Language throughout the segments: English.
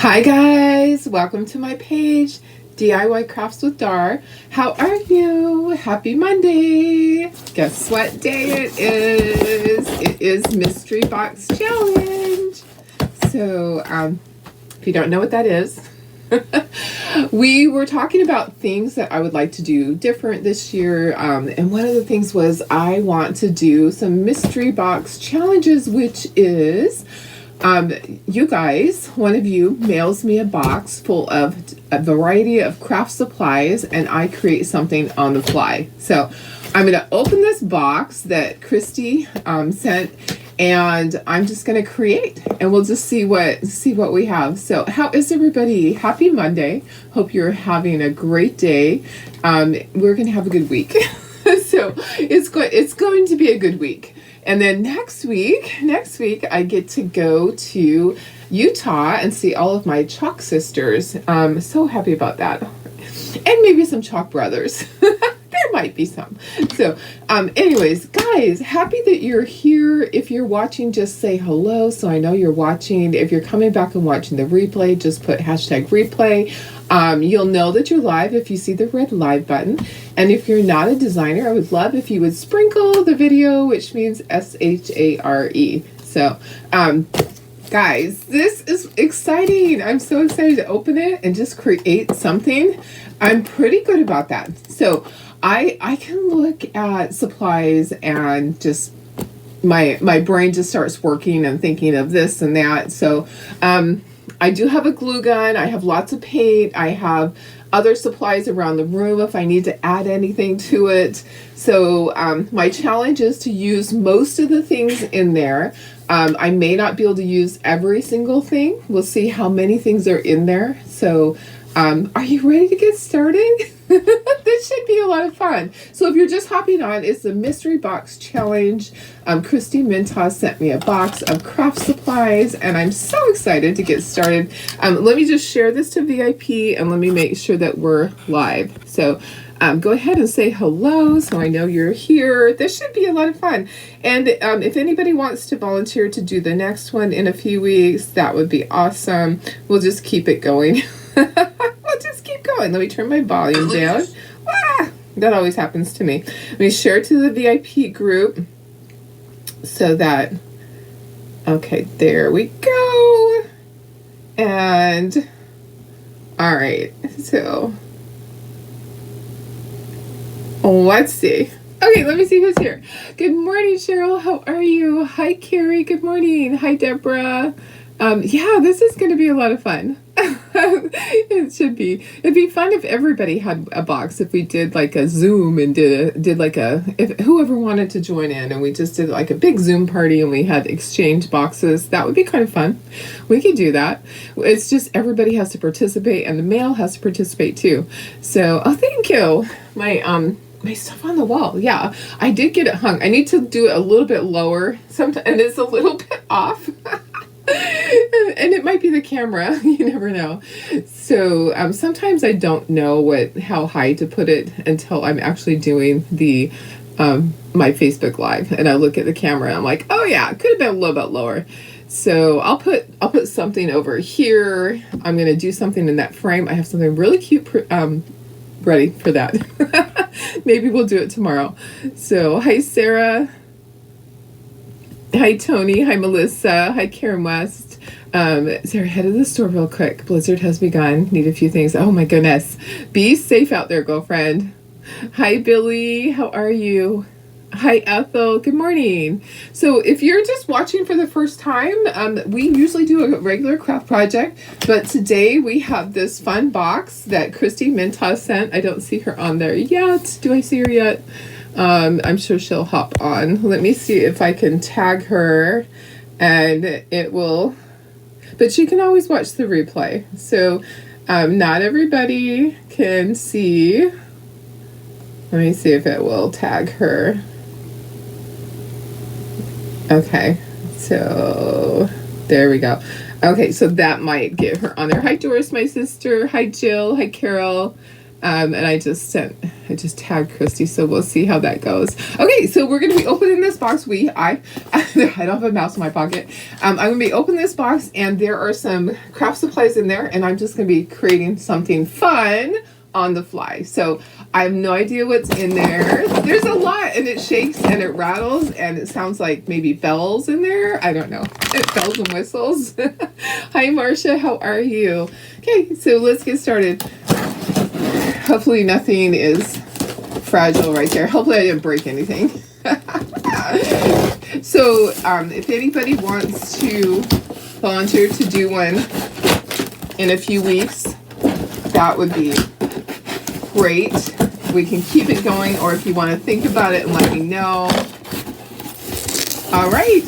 Hi guys, welcome to my page, DIY Crafts with Dar. How are you? Happy Monday. Guess what day it is? It is Mystery Box Challenge. So, if you don't know what that is, we were talking about things that I would like to do different this year. And one of the things was I want to do some mystery box challenges, which is you guys, one of you mails me a box full of a variety of craft supplies and I create something on the fly. So I'm going to open this box that Christy sent, and I'm just going to create and we'll just see what we have. So how is everybody? Happy Monday. Hope you're having a great day. We're going to have a good week. So it's going to be a good week. And then next week, I get to go to Utah and see all of my Chalk sisters. So happy about that. And maybe some Chalk brothers. There might be some. So, anyways, guys, happy that you're here. If you're watching, just say hello so I know you're watching. If you're coming back and watching the replay, just put #replay. You'll know that you're live if you see the red live button. And if you're not a designer, I would love if you would sprinkle the video, which means SHARE. So, guys, this is exciting. I'm so excited to open it and just create something. I'm pretty good about that. So I can look at supplies and just my brain just starts working and thinking of this and that. So I do have a glue gun. I have lots of paint. I have other supplies around the room if I need to add anything to it. So my challenge is to use most of the things in there. I may not be able to use every single thing. We'll see how many things are in there. So are you ready to get started? This should be a lot of fun. So if you're just hopping on, it's the Mystery Box Challenge. Christy Mintas sent me a box of craft supplies, and I'm so excited to get started. Let me just share this to VIP, and let me make sure that we're live. So go ahead and say hello so I know you're here. This should be a lot of fun. And if anybody wants to volunteer to do the next one in a few weeks, that would be awesome. We'll just keep it going. We'll just keep going. Let me turn my volume down. Ah, that always happens to me. Let me share it to the VIP group so that, okay, there we go. And, all right, so let's see. Okay, let me see who's here. Good morning, Cheryl. How are you? Hi, Carrie. Good morning. Hi, Deborah. Yeah, this is going to be a lot of fun. It should be. It'd be fun if everybody had a box. If we did like a Zoom and did like if whoever wanted to join in, and we just did like a big Zoom party and we had exchange boxes. That would be kind of fun. We could do that. It's just everybody has to participate, and the mail has to participate too. So, oh, thank you. My stuff on the wall. Yeah, I did get it hung. I need to do it a little bit lower sometimes, and it's a little bit off. And it might be the camera. You never know. So sometimes I don't know how high to put it until I'm actually doing the my Facebook Live, and I look at the camera and I'm like, oh yeah, it could have been a little bit lower. So I'll put something over here. I'm gonna do something in that frame. I have something really cute ready for that. Maybe we'll do it tomorrow. So hi Sarah. Hi Tony. Hi Melissa. Hi Karen West. Sarah, head to the store real quick. Blizzard has begun. Need a few things. Oh my goodness. Be safe out there, girlfriend. Hi Billy. How are you? Hi Ethel. Good morning. So if you're just watching for the first time, we usually do a regular craft project, but today we have this fun box that Christy Mintas sent. I don't see her on there yet. Do I see her yet? I'm sure she'll hop on. Let me see if I can tag her, and it will, but she can always watch the replay. So not everybody can see. Let me see if it will tag her. Okay, so there we go. Okay, so that might get her on there. Hi Doris, my sister. Hi Jill. Hi Carol. And I just tagged Christy, so we'll see how that goes. Okay, so we're gonna be opening this box. I don't have a mouse in my pocket. I'm gonna be opening this box, and there are some craft supplies in there, and I'm just gonna be creating something fun on the fly. So I have no idea what's in there. There's a lot, and it shakes and it rattles, and it sounds like maybe bells in there. I don't know. Bells and whistles. Hi, Marcia. How are you? Okay, so let's get started. Hopefully nothing is fragile right there. Hopefully I didn't break anything. So if anybody wants to volunteer to do one in a few weeks, that would be great. We can keep it going, or if you want to think about it and let me know. All right.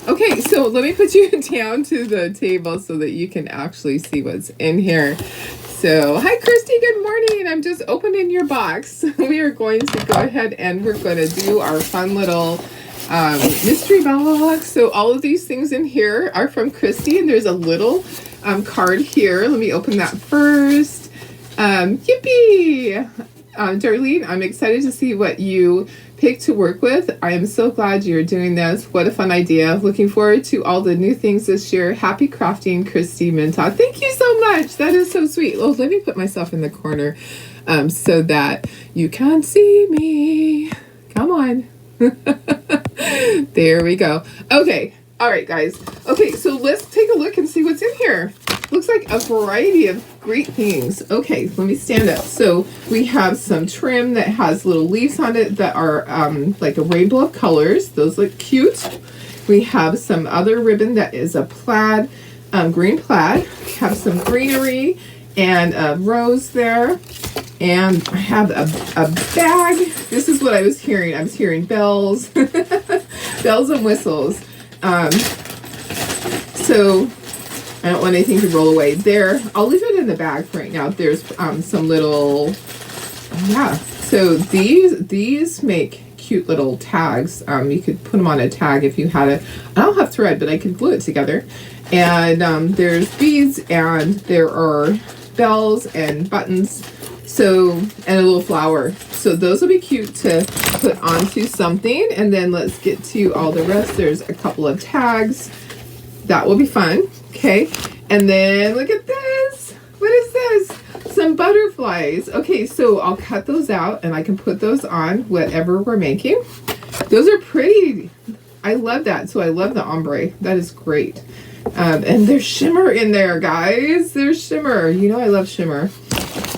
Okay, so let me put you down to the table so that you can actually see what's in here. So, hi Christy, good morning. I'm just opening your box. We are going to go ahead and we're going to do our fun little mystery box. So all of these things in here are from Christy, and there's a little card here. Let me open that first. Yippee! Darlene, I'm excited to see what you picked to work with. I am so glad you're doing this. What a fun idea. Looking forward to all the new things this year. Happy crafting, Christy Mintoff. Thank you so much. That is so sweet. Oh, let me put myself in the corner so that you can see me. Come on. There we go. Okay. All right, guys. Okay, so let's take a look and see what's in here. Looks like a variety of great things. Okay, let me stand up. So we have some trim that has little leaves on it that are like a rainbow of colors. Those look cute. We have some other ribbon that is a plaid, green plaid. We have some greenery and a rose there. And I have a bag. This is what I was hearing. I was hearing bells, bells and whistles. So I don't want anything to roll away there. I'll leave it in the bag for right now. There's some little, yeah. So these make cute little tags. You could put them on a tag if you had I don't have thread, but I could glue it together. And there's beads, and there are bells and buttons. So, and a little flower. So those will be cute to put onto something. And then let's get to all the rest. There's a couple of tags. That will be fun. Okay. And then look at this. What is this? Some butterflies. Okay, so I'll cut those out and I can put those on whatever we're making. Those are pretty. I love that. So I love the ombre. That is great. And there's shimmer in there, guys. There's shimmer. You know I love shimmer.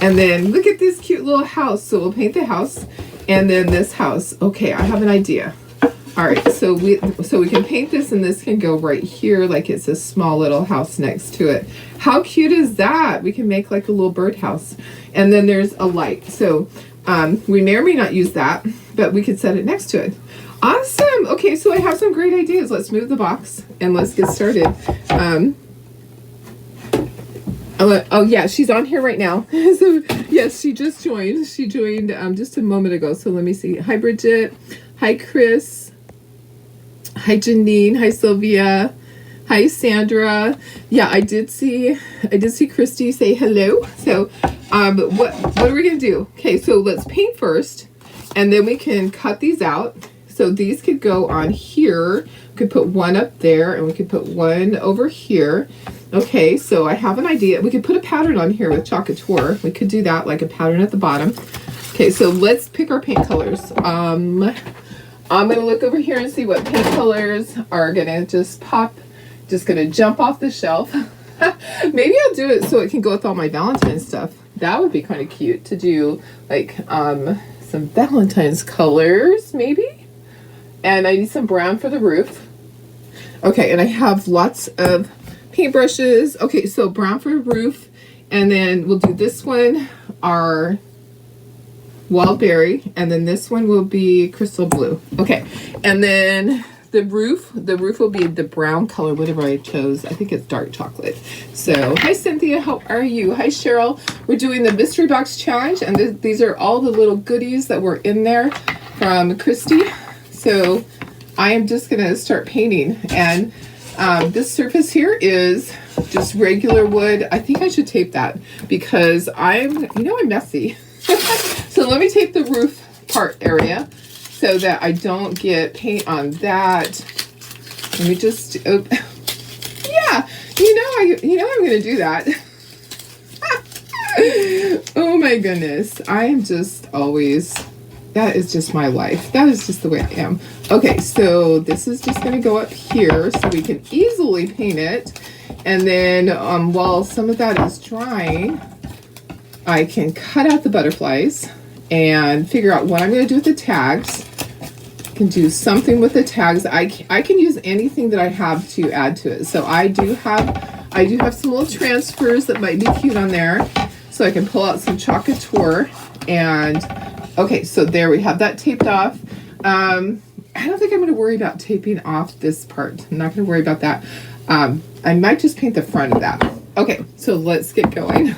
And then look at this cute little house. So we'll paint the house and then this house. Okay, I have an idea. All right, so we can paint this, and this can go right here like it's a small little house next to it. How cute is that? We can make like a little birdhouse. And then there's a light. So we may or may not use that, but we could set it next to it. Awesome. Okay, so I have some great ideas. Let's move the box and let's get started. Oh yeah, she's on here right now. So yes, she just joined. She joined just a moment ago. So let me see. Hi Bridget. Hi Chris. Hi Janine. Hi Sylvia. Hi Sandra. Yeah, I did see Christy say hello. So what are we gonna do? Okay, so let's paint first, and then we can cut these out. So these could go on here. We could put one up there, and we could put one over here. Okay, so I have an idea. We could put a pattern on here with Chalk Couture. We could do that, like a pattern at the bottom. Okay, so let's pick our paint colors. I'm going to look over here and see what paint colors are going to just pop, just going to jump off the shelf. Maybe I'll do it so it can go with all my Valentine's stuff. That would be kind of cute to do, like some Valentine's colors, maybe. And I need some brown for the roof. Okay, and I have lots of paintbrushes. Okay, so brown for roof, and then we'll do this one, our wild berry, and then this one will be crystal blue. Okay, and then the roof will be the brown color, whatever I chose. I think it's dark chocolate. So hi Cynthia, how are you? Hi Cheryl. We're doing the mystery box challenge, and these are all the little goodies that were in there from Christy. So I am just gonna start painting, and this surface here is just regular wood. I think I should tape that because I'm messy. So let me tape the roof part area so that I don't get paint on that. Let me just, yeah, I'm gonna do that. Oh my goodness, I am just always, that is just my life. That is just the way I am. Okay, so this is just gonna go up here so we can easily paint it. And then while some of that is drying, I can cut out the butterflies and figure out what I'm gonna do with the tags. I can do something with the tags. I can use anything that I have to add to it. So I do have some little transfers that might be cute on there. So I can pull out some Chalk Couture and okay, so there we have that taped off. I don't think I'm going to worry about taping off this part. I'm not going to worry about that. I might just paint the front of that. Okay, so let's get going.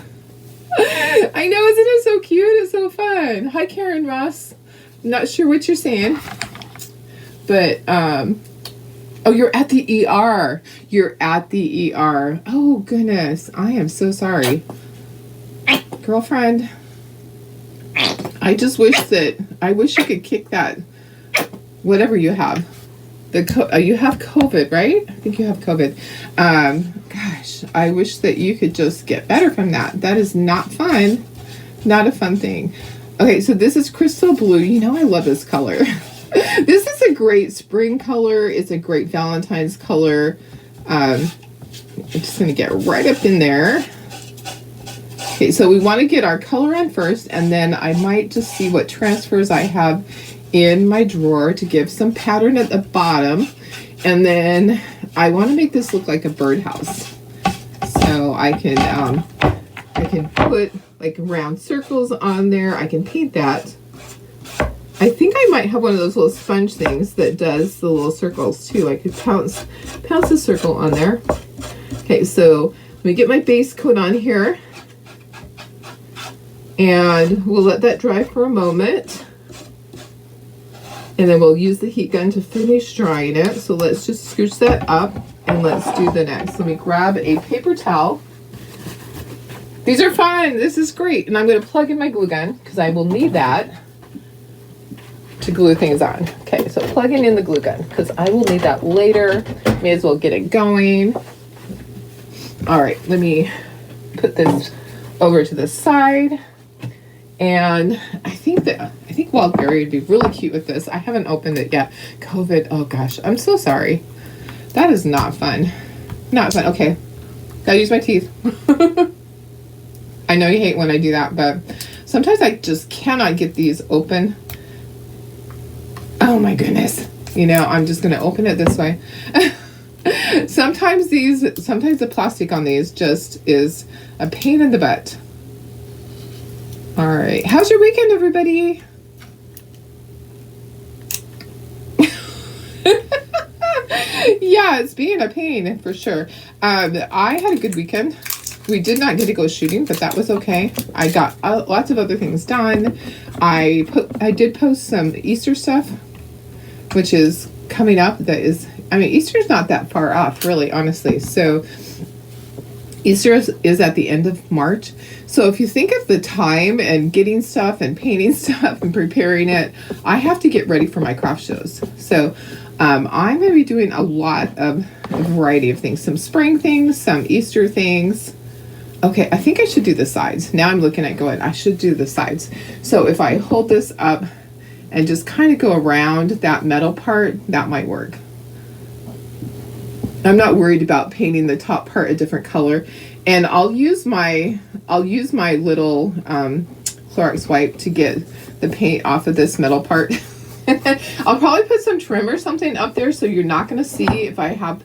I know, isn't it so cute? It's so fun. Hi, Karen Ross. I'm not sure what you're saying, but oh, you're at the ER. You're at the ER. Oh goodness, I am so sorry, girlfriend. I just wish you could kick that, whatever you have. You have COVID, right? I think you have COVID. Gosh, I wish that you could just get better from that. That is not fun. Not a fun thing. Okay, so this is Crystal Blue. You know I love this color. This is a great spring color. It's a great Valentine's color. I'm just going to get right up in there. Okay, so we want to get our color on first, and then I might just see what transfers I have in my drawer to give some pattern at the bottom. And then I want to make this look like a birdhouse. So I can put like round circles on there. I can paint that. I think I might have one of those little sponge things that does the little circles too. I could pounce a circle on there. Okay, so let me get my base coat on here. And we'll let that dry for a moment. And then we'll use the heat gun to finish drying it. So let's just scooch that up and let's do the next. Let me grab a paper towel. These are fun. This is great. And I'm going to plug in my glue gun because I will need that to glue things on. Okay, so plugging in the glue gun because I will need that later. May as well get it going. All right, let me put this over to the side. And I think Wild Berry would be really cute with this. I haven't opened it yet. COVID, oh gosh, I'm so sorry. That is not fun. Not fun. Okay, gotta use my teeth. I know you hate when I do that, but sometimes I just cannot get these open. Oh my goodness. You know, I'm just gonna open it this way. Sometimes the plastic on these just is a pain in the butt. All right. How's your weekend, everybody? Yeah, it's being a pain for sure. I had a good weekend. We did not get to go shooting, but that was okay. I got lots of other things done. I did post some Easter stuff, which is coming up. Easter's not that far off, really, honestly. So Easter is at the end of March. So if you think of the time and getting stuff and painting stuff and preparing it, I have to get ready for my craft shows. So I'm going to be doing a lot of a variety of things. Some spring things, some Easter things. Okay, I think I should do the sides. Now I'm looking at going, I should do the sides. So if I hold this up and just kind of go around that metal part, that might work. I'm not worried about painting the top part a different color. And I'll use my little Clorox wipe to get the paint off of this metal part. I'll probably put some trim or something up there so you're not going to see if I have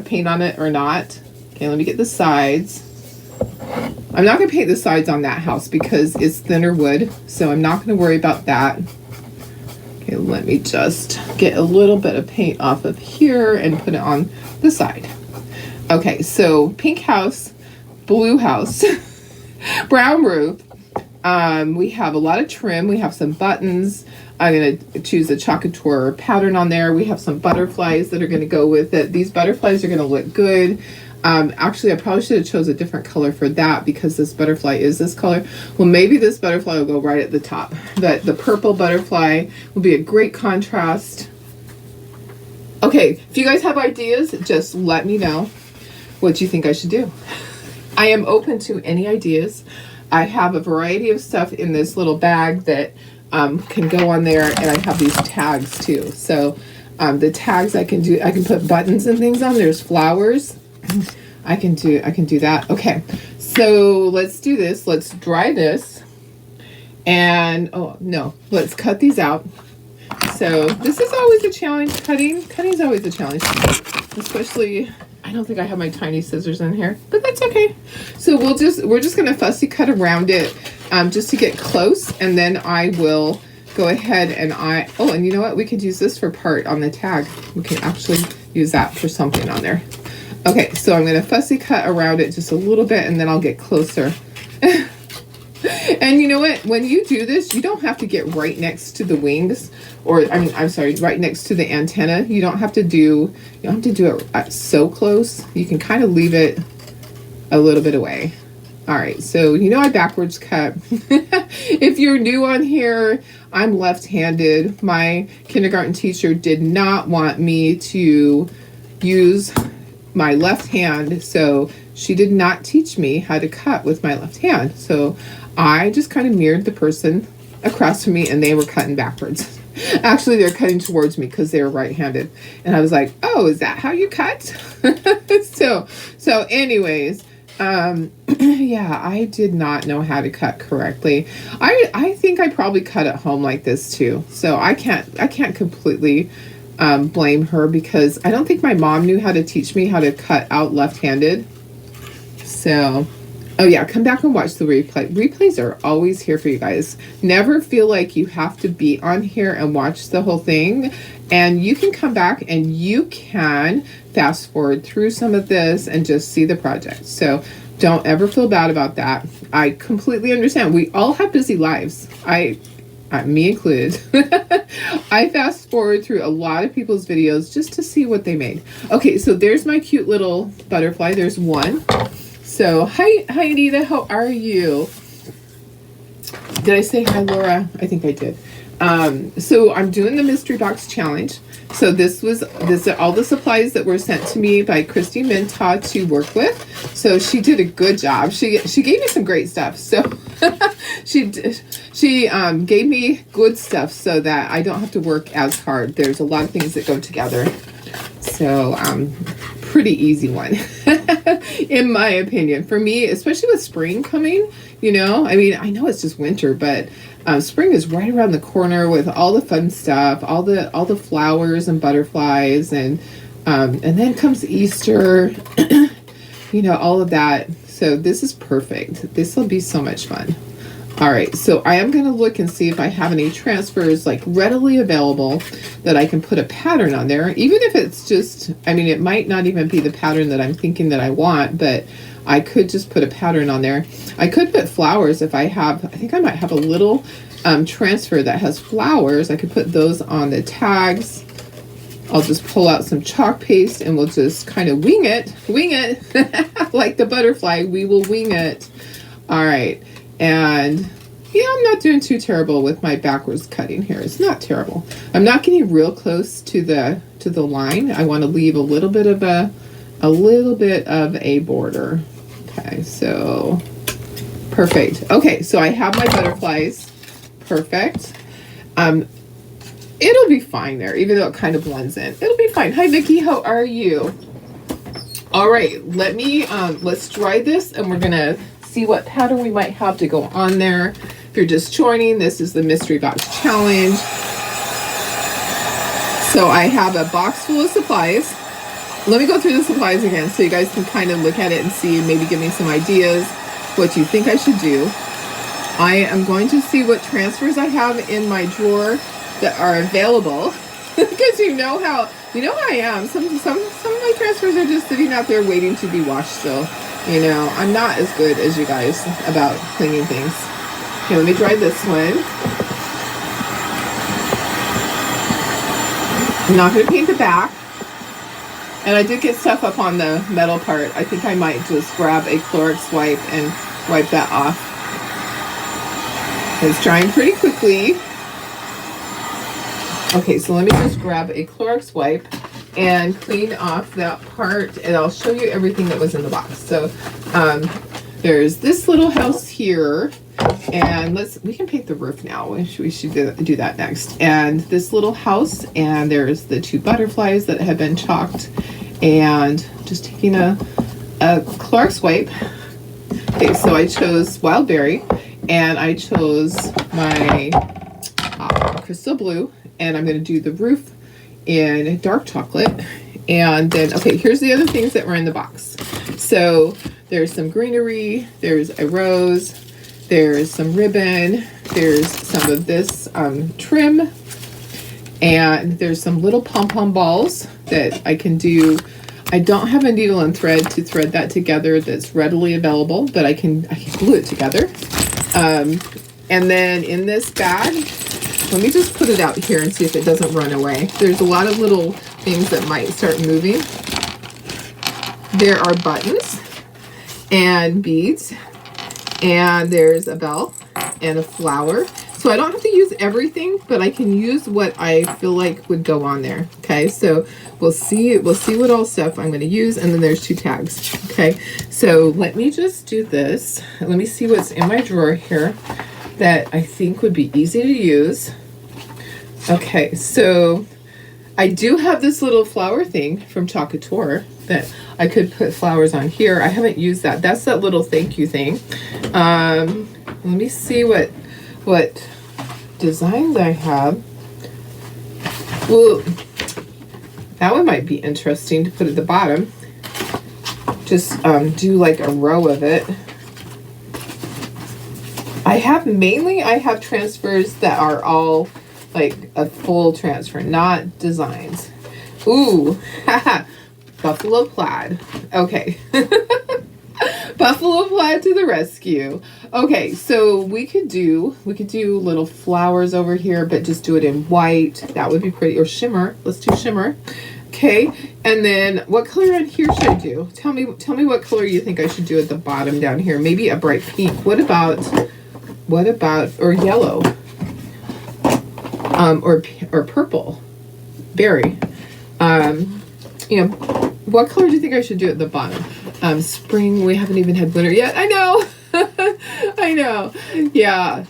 paint on it or not. Okay, let me get the sides. I'm not going to paint the sides on that house because it's thinner wood, so I'm not going to worry about that. Okay, let me just get a little bit of paint off of here and put it on the side. Okay, so pink house, blue house, brown roof. We have a lot of trim. We have some buttons. I'm going to choose a Chalk Couture pattern on there. We have some butterflies that are going to go with it. These butterflies are going to look good. Actually, I probably should have chose a different color for that because this butterfly is this color. Well, maybe this butterfly will go right at the top, but the purple butterfly will be a great contrast. Okay, if you guys have ideas, just let me know what you think I should do. I am open to any ideas. I have a variety of stuff in this little bag that can go on there, and I have these tags too. So the tags I can put buttons and things on. There's flowers. I can do that. Okay, so let's do this. Let's dry this, and oh no, let's cut these out. So this is always a challenge. Cutting is always a challenge, especially. I don't think I have my tiny scissors in here, but that's okay. So we're just gonna fussy cut around it, just to get close, and then I will go ahead and and you know what? We could use this for part on the tag. We can actually use that for something on there. Okay, so I'm gonna fussy cut around it just a little bit, and then I'll get closer. And you know what? When you do this, you don't have to get right next to the wings, or I'm sorry, right next to the antenna. You don't have to do it so close. You can kind of leave it a little bit away. All right, so you know I backwards cut. If you're new on here, I'm left-handed. My kindergarten teacher did not want me to use my left hand, so she did not teach me how to cut with my left hand. So I just kind of mirrored the person across from me, and they were cutting backwards. Actually, they're cutting towards me because they were right-handed. And I was like, oh, is that how you cut? So anyways, yeah, I did not know how to cut correctly. I think I probably cut at home like this too. So I can't completely blame her, because I don't think my mom knew how to teach me how to cut out left-handed. So, oh yeah, come back and watch the replay. Replays are always here for you guys. Never feel like you have to be on here and watch the whole thing. And you can come back and you can fast forward through some of this and just see the project. So don't ever feel bad about that. I completely understand. We all have busy lives. Me included. I fast forward through a lot of people's videos just to see what they made. Okay, so there's my cute little butterfly. There's one. So, hi Anita, how are you? Did I say hi, Laura? I think I did. So I'm doing the mystery box challenge. So this are all the supplies that were sent to me by Christy Minta to work with. So she did a good job. She gave me some great stuff. So she gave me good stuff so that I don't have to work as hard. There's a lot of things that go together. So pretty easy one in my opinion. For me, especially with spring coming, you know, I mean, I know it's just winter, but spring is right around the corner with all the fun stuff, all the flowers and butterflies, and then comes Easter, you know, all of that. So this is perfect. This will be so much fun. All right, so I am going to look and see if I have any transfers like readily available that I can put a pattern on there, even if it's just, I mean, it might not even be the pattern that I'm thinking that I want, but I could just put a pattern on there. I could put flowers if I think I might have a little transfer that has flowers. I could put those on the tags. I'll just pull out some chalk paste and we'll just kind of wing it, like the butterfly, we will wing it. All right. And yeah, I'm not doing too terrible with my backwards cutting here. It's not terrible. I'm not getting real close to the line. I want to leave a little bit of a border. Okay, so perfect. Okay, so I have my butterflies. Perfect. It'll be fine there, even though it kind of blends in. It'll be fine. Hi, Vicki. How are you? All right, let's dry this, and we're gonna see what pattern we might have to go on there. If you're just joining, this is the Mystery Box Challenge. So I have a box full of supplies. Let me go through the supplies again so you guys can kind of look at it and see, and maybe give me some ideas what you think I should do. I am going to see what transfers I have in my drawer that are available, because you know how I am. Some of my transfers are just sitting out there waiting to be washed. So, you know, I'm not as good as you guys about cleaning things. Okay, let me dry this one. I'm not going to paint the back. And I did get stuff up on the metal part. I think I might just grab a Clorox wipe and wipe that off. It's drying pretty quickly. Okay, so let me just grab a Clorox wipe and clean off that part, and I'll show you everything that was in the box. So there's this little house here, and we can paint the roof now. We should do that next. And this little house, and there's the 2 butterflies that have been chalked, and just taking a Clorox wipe. Okay, so I chose Wild Berry, and I chose my Crystal Blue, and I'm going to do the roof in dark chocolate. And then, okay, here's the other things that were in the box. So there's some greenery, there's a rose, there's some ribbon, there's some of this trim, and there's some little pom-pom balls that I can do. I don't have a needle and thread to thread that together that's readily available, but I can glue it together. And then in this bag, let me just put it out here and see if it doesn't run away. There's a lot of little things that might start moving. There are buttons and beads, and there's a bell and a flower. So I don't have to use everything, but I can use what I feel like would go on there. Okay, so we'll see what all stuff I'm going to use, and then there's 2 tags. Okay, so let me just do this. Let me see what's in my drawer here that I think would be easy to use. Okay, so I do have this little flower thing from Chocateur that I could put flowers on here. I haven't used that. That's that little thank you thing. Let me see what designs I have. Ooh, that one might be interesting to put at the bottom. Just do like a row of it. I have transfers that are all like a full transfer, not designs. Ooh, haha, buffalo plaid. Okay. Buffalo plaid to the rescue. Okay, so we could do little flowers over here, but just do it in white. That would be pretty. Or shimmer. Let's do shimmer. Okay, and then what color on here should I do? Tell me what color you think I should do at the bottom down here. Maybe a bright pink. What about or yellow? Or purple. Berry. You know, what color do you think I should do at the bottom? Spring, we haven't even had winter yet. I know. I know. Yeah.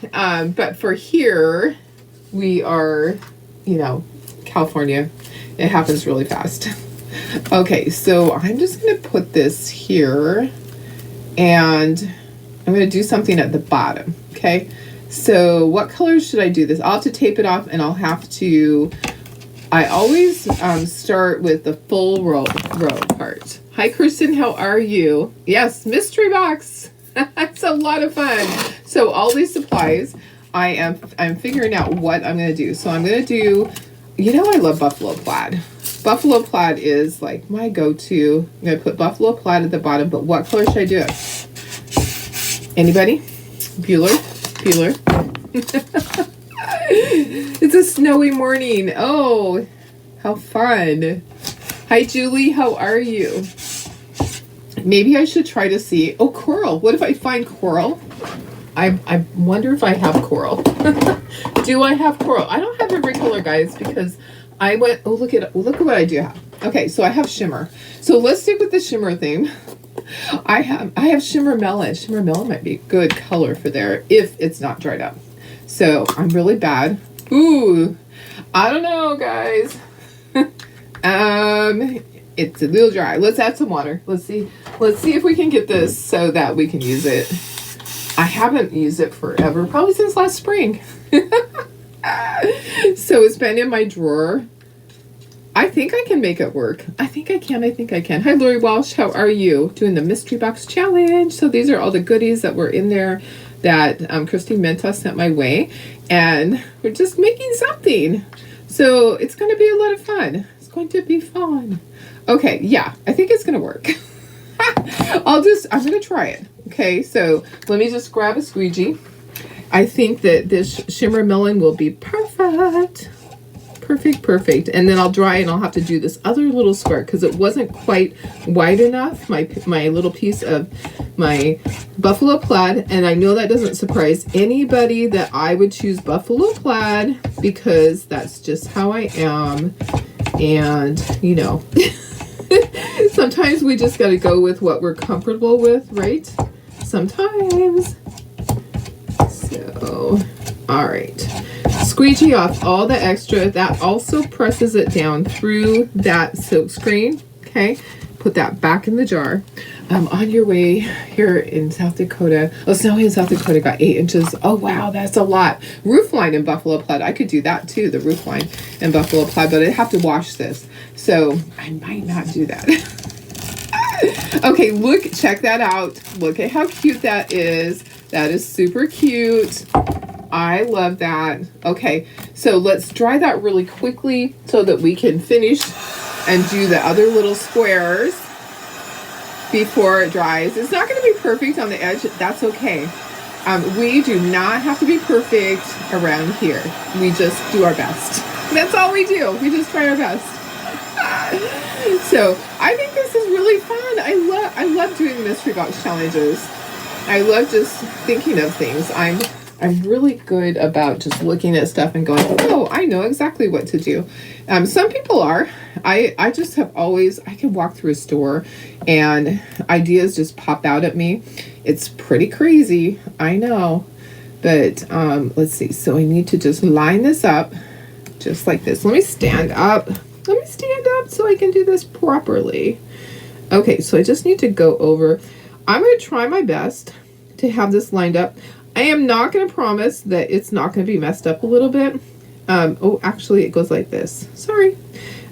But for here, we are, you know, California. It happens really fast. Okay, so I'm just going to put this here, and I'm going to do something at the bottom. Okay. So what colors should I do this? I'll have to tape it off, and I'll have to, I always start with the full row part. Hi, Kristen, how are you? Yes, mystery box. That's a lot of fun. So all these supplies, I'm figuring out what I'm going to do. So I'm going to do, you know, I love buffalo plaid. Buffalo plaid is like my go-to. I'm going to put buffalo plaid at the bottom, but what color should I do it? Anybody? Bueller? It's a snowy morning. Oh, how fun. Hi, Julie. How are you? Maybe I should try to see. Oh, coral. What if I find coral? I wonder if I have coral. Do I have coral? I don't have every color, guys, because I went, oh, look at what I do have. Okay, so I have shimmer. So let's stick with the shimmer theme. I have shimmer melon. Shimmer melon might be a good color for there if it's not dried up. So I'm really bad. Ooh, I don't know, guys. It's a little dry. Let's add some water. Let's see if we can get this so that we can use it. I haven't used it forever, probably since last spring. So it's been in my drawer. I think I can make it work. I think I can. Hi, Lori Walsh. How are you? Doing the Mystery Box Challenge. So these are all the goodies that were in there that Christine Menta sent my way. And we're just making something. So it's going to be a lot of fun. It's going to be fun. Okay, yeah. I think it's going to work. I'm going to try it. Okay, so let me just grab a squeegee. I think that this shimmer melon will be perfect. perfect, perfect. And then I'll dry and I'll have to do this other little square because it wasn't quite wide enough, my little piece of my buffalo plaid. And I know that doesn't surprise anybody that I would choose buffalo plaid because that's just how I am. And, you know, sometimes we just got to go with what we're comfortable with, right? Sometimes. So, all right. Squeegee off all the extra. That also presses it down through that silk screen. Okay. Put that back in the jar. On your way here in South Dakota. Oh, snowy in South Dakota got 8 inches. Oh, wow. That's a lot. Roof line in buffalo plaid. I could do that too. The roof line in buffalo plaid, but I'd have to wash this. So I might not do that. Okay. Look, check that out. Look at how cute that is. That is super cute. I love that. Okay, so let's dry that really quickly so that we can finish and do the other little squares before it dries. It's not going to be perfect on the edge. That's okay. We do not have to be perfect around here. We just do our best. That's all we do. We just try our best. So I think this is really fun. I love doing mystery box challenges. I love just thinking of things. I'm really good about just looking at stuff and going, oh, I know exactly what to do. Some people are. I just have always, I can walk through a store and ideas just pop out at me. It's pretty crazy, I know. But let's see. So I need to just line this up just like this. Let me stand up. Let me stand up so I can do this properly. Okay, so I just need to go over. I'm going to try my best to have this lined up. I am not going to promise that it's not going to be messed up a little bit. Oh, actually, it goes like this. Sorry.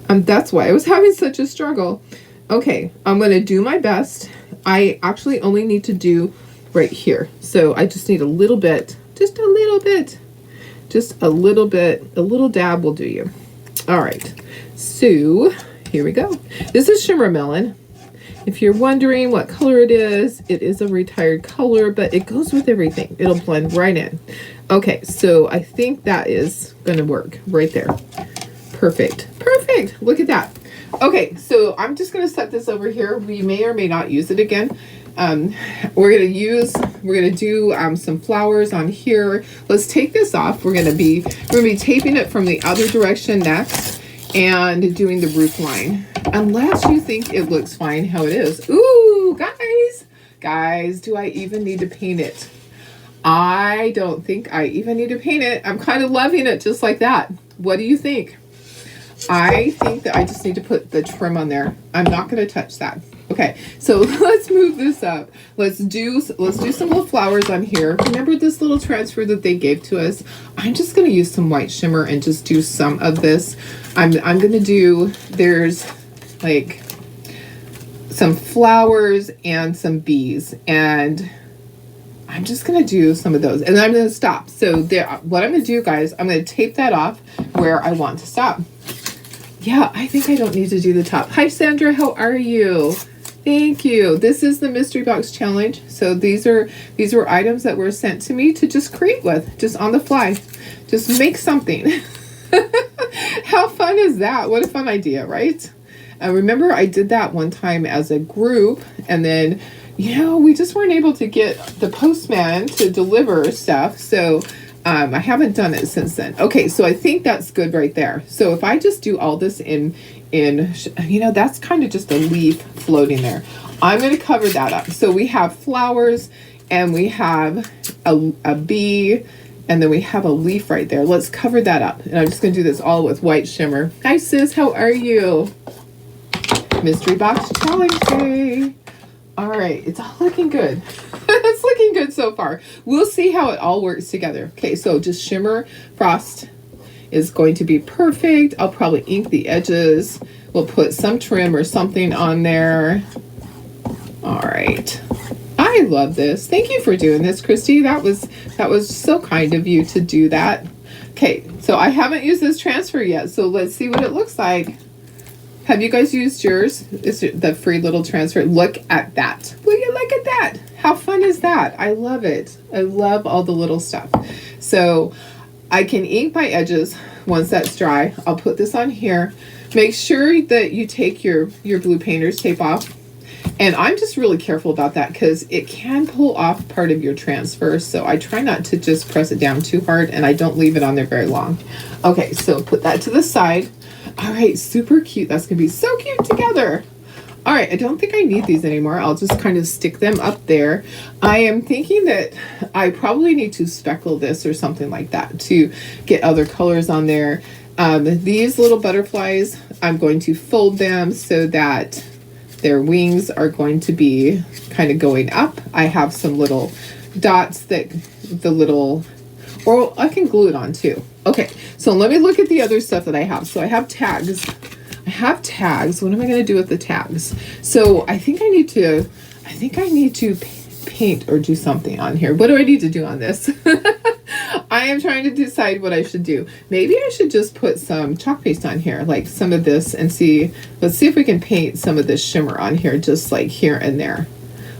That's why I was having such a struggle. Okay, I'm going to do my best. I actually only need to do right here. So I just need a little bit, just a little bit, just a little bit, a little dab will do you. All right, so here we go. This is Shimmer Melon. If you're wondering what color it is a retired color, but it goes with everything. It'll blend right in. Okay, so I think that is going to work right there. Perfect. Perfect. Look at that. Okay, so I'm just going to set this over here. We may or may not use it again. We're going to do some flowers on here. Let's take this off. We're going to be taping it from the other direction next and doing the roof line. Unless you think it looks fine how it is. Ooh, guys, do I even need to paint it? I don't think I even need to paint it. I'm kind of loving it just like that. What do you think? I think that I just need to put the trim on there. I'm not going to touch that. Okay, so let's move this up. Let's do some little flowers on here. Remember this little transfer that they gave to us? I'm just going to use some white shimmer and just do some of this. I'm going to do, there's like some flowers and some bees, and I'm just going to do some of those, and I'm going to stop. So there, what I'm going to do, guys, I'm going to tape that off where I want to stop. Yeah, I think I don't need to do the top. Hi, Sandra. How are you? Thank you. This is the Mystery Box Challenge. So these were items that were sent to me to just create with, just on the fly. Just make something. How fun is that? What a fun idea, right? Remember, I did that one time as a group, and then, you know, we just weren't able to get the postman to deliver stuff. So I haven't done it since then. Okay, so I think that's good right there. So if I just do all this in you know, that's kind of just a leaf floating there. I'm going to cover that up. So we have flowers, and we have a bee, and then we have a leaf right there. Let's cover that up. And I'm just going to do this all with white shimmer. Hi, sis. How are you? Mystery Box Challenge Day. All right, it's all looking good. It's looking good so far. We'll see how it all works together. Okay, so just shimmer frost is going to be perfect. I'll probably ink the edges. We'll put some trim or something on there. All right. I love this. Thank you for doing this, Christy. That was so kind of you to do that. Okay, so I haven't used this transfer yet, so let's see what it looks like. Have you guys used yours? It's the free little transfer. Look at that. Will you look at that? How fun is that? I love it. I love all the little stuff. So I can ink my edges once that's dry, I'll put this on here. Make sure that you take your blue painter's tape off. And I'm just really careful about that because it can pull off part of your transfer. So I try not to just press it down too hard, and I don't leave it on there very long. Okay, so put that to the side. All right, super cute. That's gonna be so cute together. All right, I don't think I need these anymore. I'll just kind of stick them up there. I am thinking that I probably need to speckle this or something like that to get other colors on there. These little butterflies, I'm going to fold them so that their wings are going to be kind of going up. I have some little dots that or I can glue it on too. Okay, so let me look at the other stuff that I have. So I have tags. What am I going to do with the tags? So I think I need to paint or do something on here. What do I need to do on this? I am trying to decide what I should do. Maybe I should just put some chalk paste on here, like some of this, and let's see if we can paint some of this shimmer on here, just like here and there.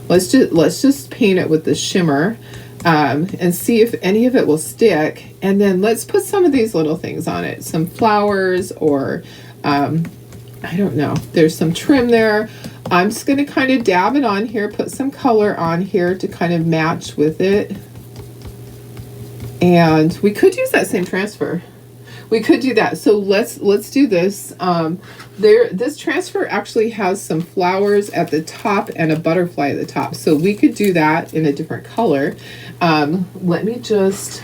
Let's just paint it with the shimmer, and see if any of it will stick. And then let's put some of these little things on it, some flowers, or I don't know. There's some trim there. I'm just going to kind of dab it on here, put some color on here to kind of match with it. And we could use that same transfer. We could do that. So let's do this. This transfer actually has some flowers at the top and a butterfly at the top. So we could do that in a different color. Let's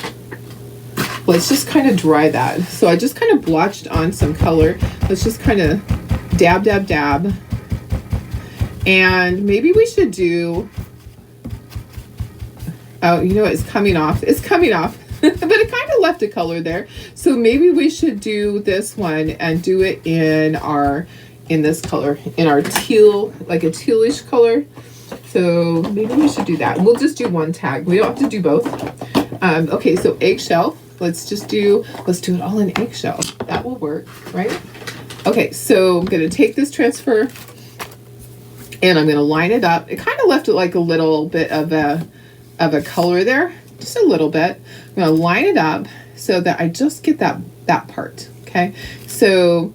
just kind of dry that. So I just kind of blotched on some color. Let's just kind of dab. And maybe we should do, oh, you know what, it's coming off. It's coming off. But it kind of left a color there. So maybe we should do this one and do it in this color, in our teal, like a tealish color. So maybe we should do that. We'll just do one tag. We don't have to do both. Okay, so eggshell. Let's do it all in eggshell. That will work, right? Okay, so I'm gonna take this transfer and I'm gonna line it up. It kind of left it like a little bit of a color there, just a little bit. I'm gonna line it up so that I just get that part. Okay, so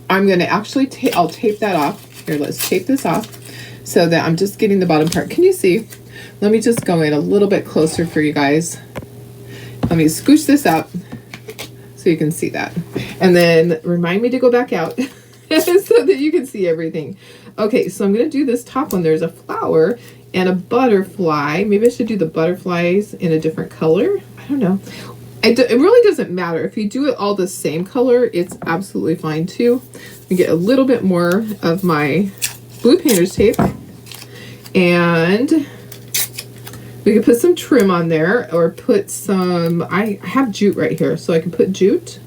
I'm gonna actually I'll tape that off. Here, let's tape this off so that I'm just getting the bottom part. Can you see? Let me just go in a little bit closer for you guys. Let me scooch this up so you can see that. And then remind me to go back out so that you can see everything. Okay, so I'm going to do this top one. There's a flower and a butterfly. Maybe I should do the butterflies in a different color. I don't know. It really doesn't matter. If you do it all the same color, it's absolutely fine too. Let me get a little bit more of my blue painter's tape. And we could put some trim on there, or put some, I have jute right here, so I can put jute.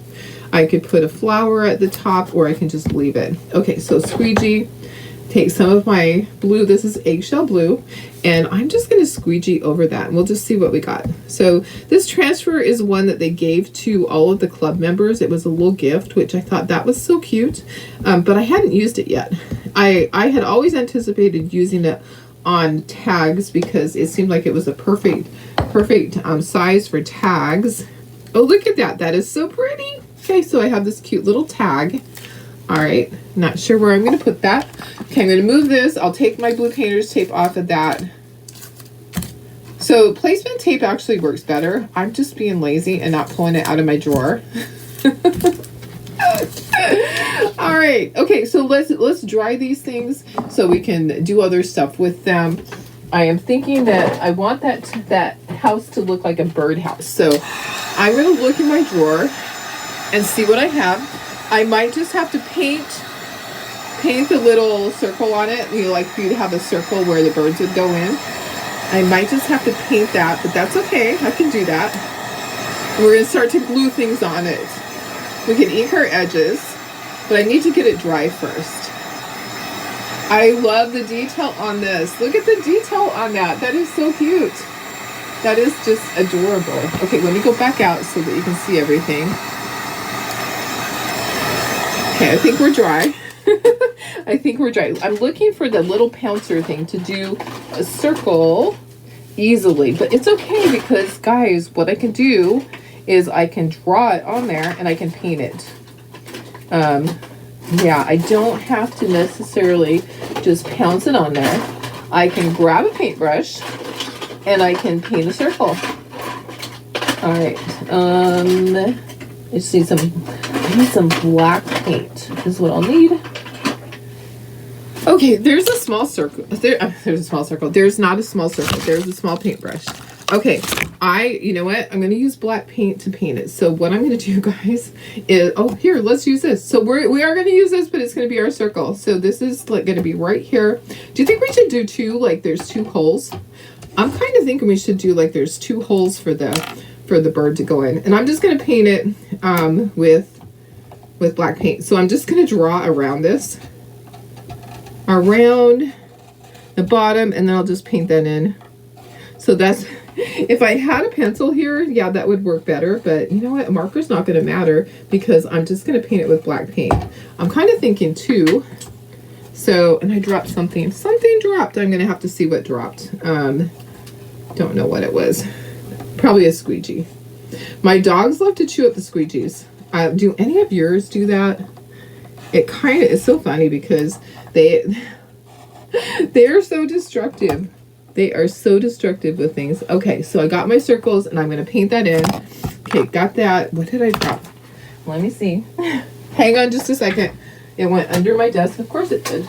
I could put a flower at the top, or I can just leave it. Okay, so squeegee, take some of my blue, this is eggshell blue, and I'm just going to squeegee over that, and we'll just see what we got. So this transfer is one that they gave to all of the club members. It was a little gift, which I thought that was so cute, but I hadn't used it yet. I had always anticipated using it on tags because it seemed like it was a perfect size for tags. Oh, look at that. That is so pretty. Okay, so I have this cute little tag. All right, not sure where I'm going to put that. Okay, I'm going to move this. I'll take my blue painter's tape off of that. So placement tape actually works better. I'm just being lazy and not pulling it out of my drawer. All right, okay, so let's dry these things so we can do other stuff with them. I am thinking that I want that house to look like a birdhouse. So I'm going to look in my drawer and see what I have. I might just have to paint the little circle on it, you know, like for you to have a circle where the birds would go in. I might just have to paint that, but that's okay. I can do that. We're going to start to glue things on it. We can ink our edges, but I need to get it dry first. I love the detail on this. Look at the detail on that. That is so cute. That is just adorable. Okay, let me go back out so that you can see everything. Okay, I think we're dry. I think we're dry. I'm looking for the little pouncer thing to do a circle easily, but it's okay because, guys, what I can do is I can draw it on there and I can paint it. Yeah, I don't have to necessarily just pounce it on there. I can grab a paintbrush and I can paint a circle. All right, I just need some black paint is what I'll need. Okay, there's a small circle. There's a small circle. There's not a small circle. There's a small paintbrush. Okay, you know what? I'm going to use black paint to paint it. So what I'm going to do, guys, is, oh, here, let's use this. So we are going to use this, but it's going to be our circle. So this is like going to be right here. Do you think we should do two, like there's two holes? I'm kind of thinking we should do like there's two holes for the bird to go in. And I'm just going to paint it with black paint. So I'm just going to draw around this. Around the bottom, and then I'll just paint that in. So that's, if I had a pencil here, yeah, that would work better, but you know what, a marker's not going to matter because I'm just going to paint it with black paint. I'm kind of thinking too, so, and I dropped something dropped. I'm going to have to see what dropped. Don't know what it was. Probably a squeegee. My dogs love to chew up the squeegees. Do any of yours do that? It kind of is so funny because they are so destructive. They are so destructive with things. Okay, so I got my circles and I'm going to paint that in. Okay, got that. What did I drop? Let me see. Hang on just a second. It went under my desk. Of course it did.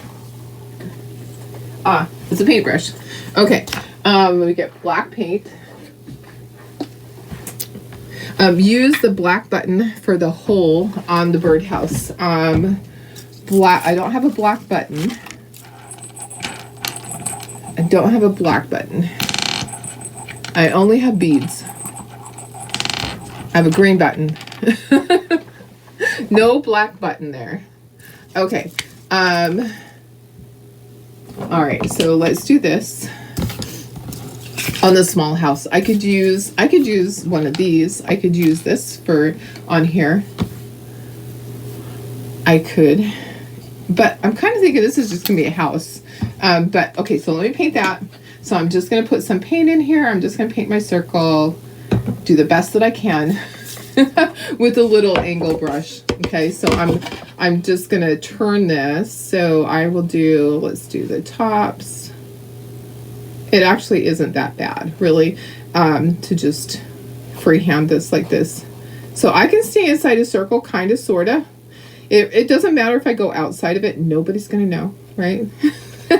Ah, it's a paintbrush. Okay, let me get black paint. Use the black button for the hole on the birdhouse. I don't have a black button. I don't have a black button. I only have beads. I have a green button. No black button there. Okay. All right, so let's do this. On the small house, I could use one of these. I could use this for on here. I could, but I'm kind of thinking this is just gonna be a house. But okay, so let me paint that. So I'm just gonna put some paint in here. I'm just gonna paint my circle, do the best that I can with a little angle brush. Okay, so I'm just gonna turn this. So I will do, let's do the tops. It actually isn't that bad, really, to just freehand this like this. So I can stay inside a circle, kind of, sort of. It doesn't matter if I go outside of it. Nobody's going to know, right?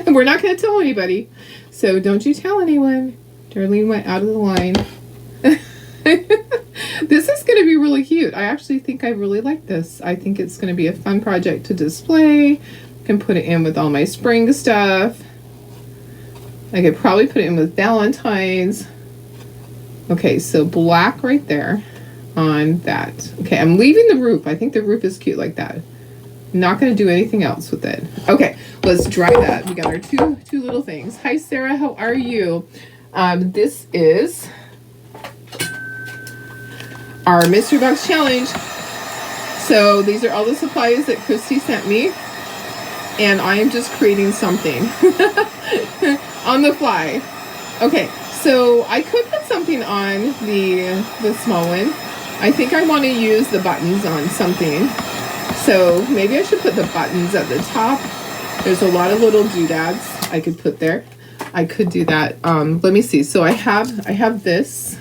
We're not going to tell anybody. So don't you tell anyone. Darlene went out of the line. This is going to be really cute. I actually think I really like this. I think it's going to be a fun project to display. I can put it in with all my spring stuff. I could probably put it in with Valentine's. Okay, so black right there on that. Okay, I'm leaving the roof. I think the roof is cute like that. I'm not going to do anything else with it. Okay, let's dry that. We got our two little things. Hi, Sarah. How are you? This is our Mystery Box Challenge. So these are all the supplies that Christy sent me. And I am just creating something. On the fly. Okay, so I could put something on the small one. I think I want to use the buttons on something. So maybe I should put the buttons at the top. There's a lot of little doodads I could put there. I could do that. Let me see. So I have this.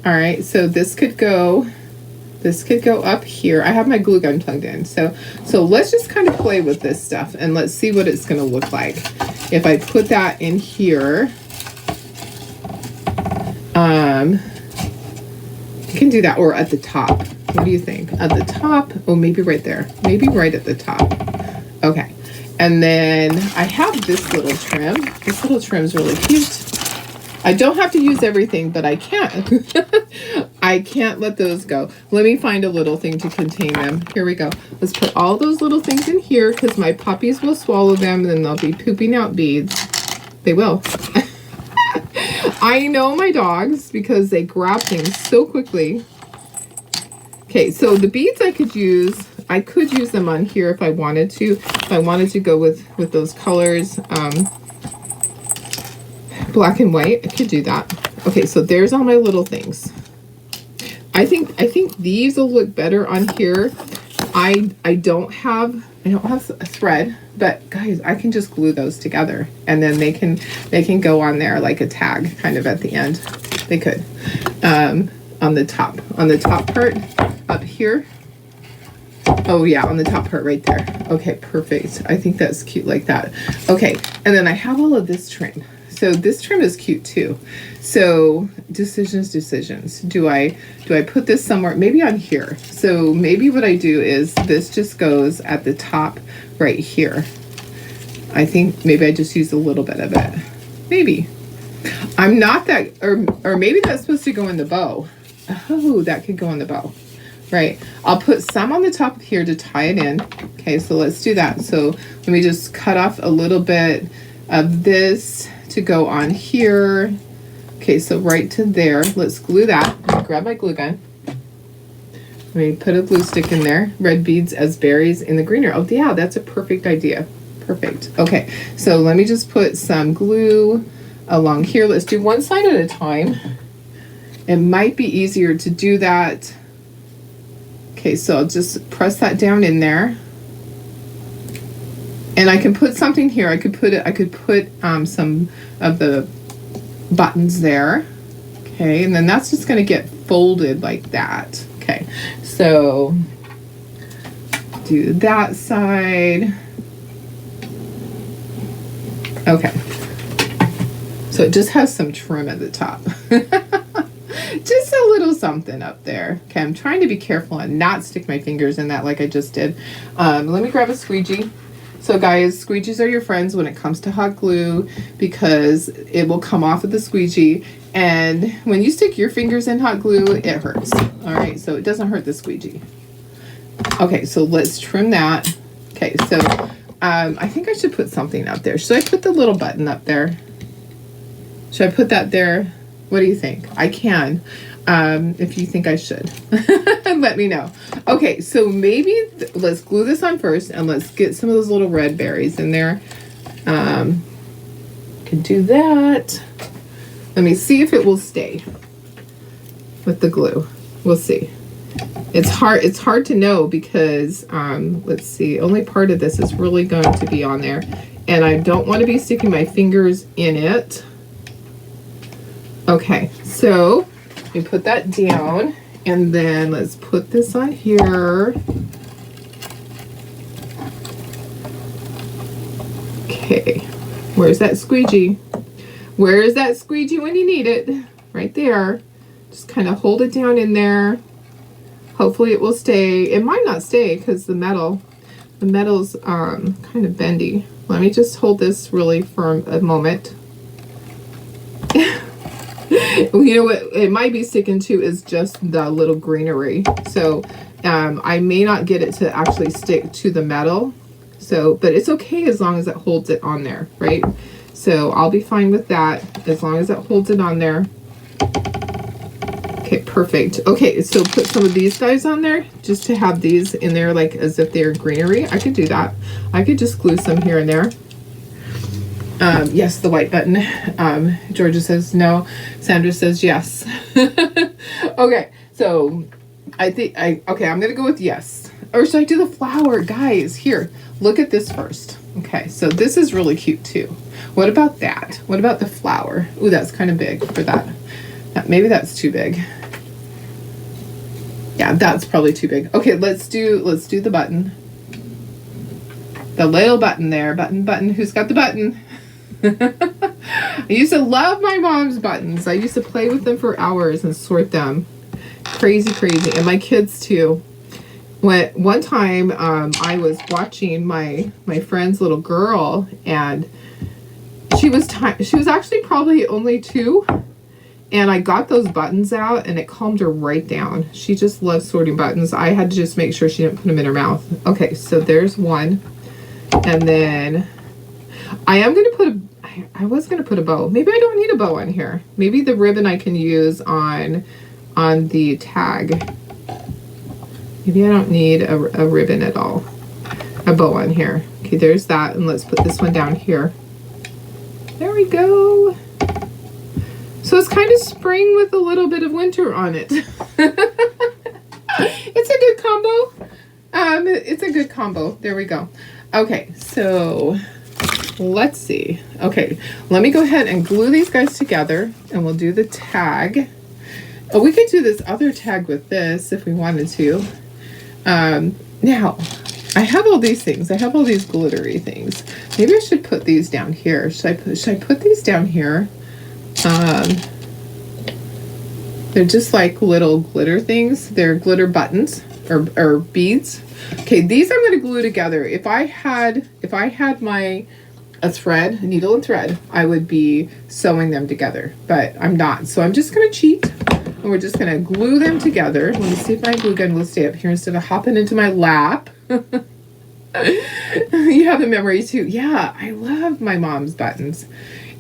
All right, so this could go up here. I have my glue gun plugged in. So let's just kind of play with this stuff and let's see what it's going to look like. If I put that in here, you can do that, or at the top. What do you think? At the top? Oh, maybe right there. Maybe right at the top. Okay. And then I have this little trim. This little trim is really cute. I don't have to use everything, but I can't. I can't let those go. Let me find a little thing to contain them. Here we go. Let's put all those little things in here because my puppies will swallow them and then they'll be pooping out beads. They will. I know my dogs because they grab things so quickly. Okay, so the beads I could use them on here if I wanted to. If I wanted to go with those colors. Black and white, I could do that. Okay, so there's all my little things. I think these will look better on here. I don't have a thread, but guys, I can just glue those together, and then they can go on there like a tag kind of at the end. They could on the top part up here. Oh yeah, on the top part right there. Okay, perfect. I think that's cute like that. Okay, and then I have all of this trim. So this trim is cute too. So decisions. Do I put this somewhere? Maybe on here. So maybe what I do is this just goes at the top right here. I think maybe I just use a little bit of it. Maybe. I'm not that, or maybe that's supposed to go in the bow. Oh, that could go in the bow. Right. I'll put some on the top of here to tie it in. Okay, so let's do that. So let me just cut off a little bit of this to go on here. Okay, so right to there. Let's glue that. Grab my glue gun. Let me put a glue stick in there. Red beads as berries in the greenery. Oh yeah, that's a perfect idea. Perfect. Okay, so let me just put some glue along here. Let's do one side at a time. It might be easier to do that. Okay, so I'll just press that down in there. And I can put something here. I could put some of the buttons there. Okay, and then that's just gonna get folded like that. Okay, so do that side. Okay, so it just has some trim at the top. Just a little something up there. Okay, I'm trying to be careful and not stick my fingers in that like I just did. Let me grab a squeegee. So guys, squeegees are your friends when it comes to hot glue because it will come off of the squeegee. And when you stick your fingers in hot glue, it hurts. All right, so it doesn't hurt the squeegee. Okay, so let's trim that. Okay, so I think I should put something up there. Should I put the little button up there? Should I put that there? What do you think? I can, if you think I should. Let me know. Okay, so maybe let's glue this on first, and let's get some of those little red berries in there. Can do that. Let me see if it will stay with the glue. We'll see. It's hard to know because, let's see, only part of this is really going to be on there, and I don't want to be sticking my fingers in it. Okay, so let me put that down, and then let's put this on here. Okay, where's that squeegee? Where is that squeegee when you need it? Right there. Just kind of hold it down in there. Hopefully it will stay. It might not stay because the metal's kind of bendy. Let me just hold this really for a moment. You know what it might be sticking to is just the little greenery. So I may not get it to actually stick to the metal. So, but it's okay as long as it holds it on there, right? So I'll be fine with that as long as it holds it on there. Okay, perfect. Okay, so put some of these guys on there just to have these in there like as if they're greenery. I could do that. I could just glue some here and there. Yes, the white button. Georgia says no. Sandra says yes. Okay, so okay, I'm gonna go with yes. Or should I do the flower? Guys, here, look at this first. Okay, so this is really cute too. What about that? What about the flower? Ooh, that's kind of big for that. Maybe that's too big. Yeah, that's probably too big. Okay, let's do the button. The little button there. Button. Who's got the button? I used to love my mom's buttons. I used to play with them for hours and sort them. Crazy. And my kids too. One time I was watching my friend's little girl, and she was actually probably only 2, and I got those buttons out and it calmed her right down. She just loves sorting buttons. I had to just make sure she didn't put them in her mouth. Okay, so there's one, and then I was gonna put a bow. Maybe I don't need a bow on here. Maybe the ribbon I can use on the tag. Maybe I don't need a ribbon at all. A bow on here. Okay, there's that, and let's put this one down here. There we go. So it's kind of spring with a little bit of winter on it. It's a good combo. It's a good combo. There we go. Okay, so let's see. Okay, let me go ahead and glue these guys together, and we'll do the tag. Oh, we could do this other tag with this if we wanted to. Now, I have all these things. I have all these glittery things. Maybe I should put these down here. Should I put these down here? They're just like little glitter things. They're glitter buttons or beads. Okay, these I'm going to glue together. If I had a needle and thread, I would be sewing them together, but I'm not. So I'm just going to cheat, and we're just going to glue them together. Let me see if my glue gun will stay up here instead of hopping into my lap. You have the memory too. Yeah, I love my mom's buttons.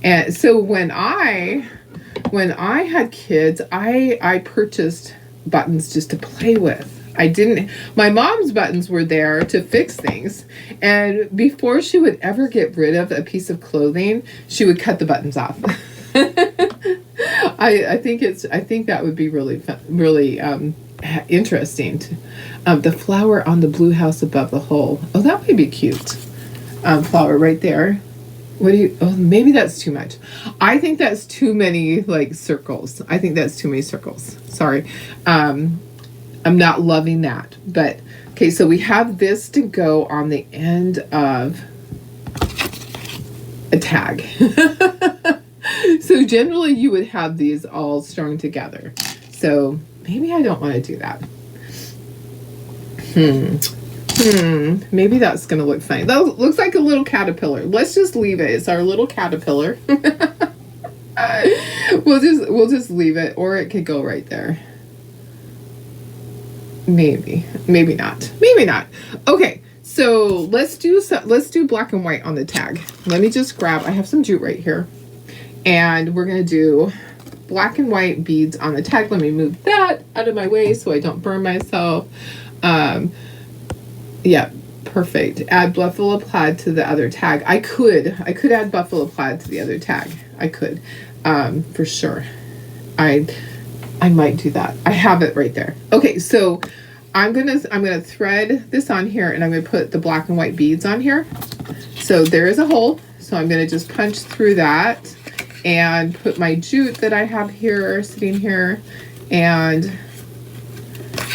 And so when I had kids, I purchased buttons just to play with. My mom's buttons were there to fix things. And before she would ever get rid of a piece of clothing, she would cut the buttons off. I think that would be really fun, really interesting. The flower on the blue house above the hole. Oh, that might be cute. Flower right there. Maybe that's too much. I think that's too many like circles. I think that's too many circles. Sorry. I'm not loving that. But okay, so we have this to go on the end of a tag. So generally you would have these all strung together. So maybe I don't want to do that. Maybe that's going to look funny. That looks like a little caterpillar. Let's just leave it. It's our little caterpillar. We'll just leave it, or it could go right there. Maybe not. Okay, so let's do black and white on the tag. Let me just grab. I have some jute right here, and we're gonna do black and white beads on the tag. Let me move that out of my way so I don't burn myself. Yeah, perfect. Add buffalo plaid to the other tag. I could add buffalo plaid to the other tag. I could, for sure. I might do that. I have it right there. Okay, so I'm gonna thread this on here, and I'm gonna put the black and white beads on here. So there is a hole. So I'm gonna just punch through that and put my jute that I have here sitting here, and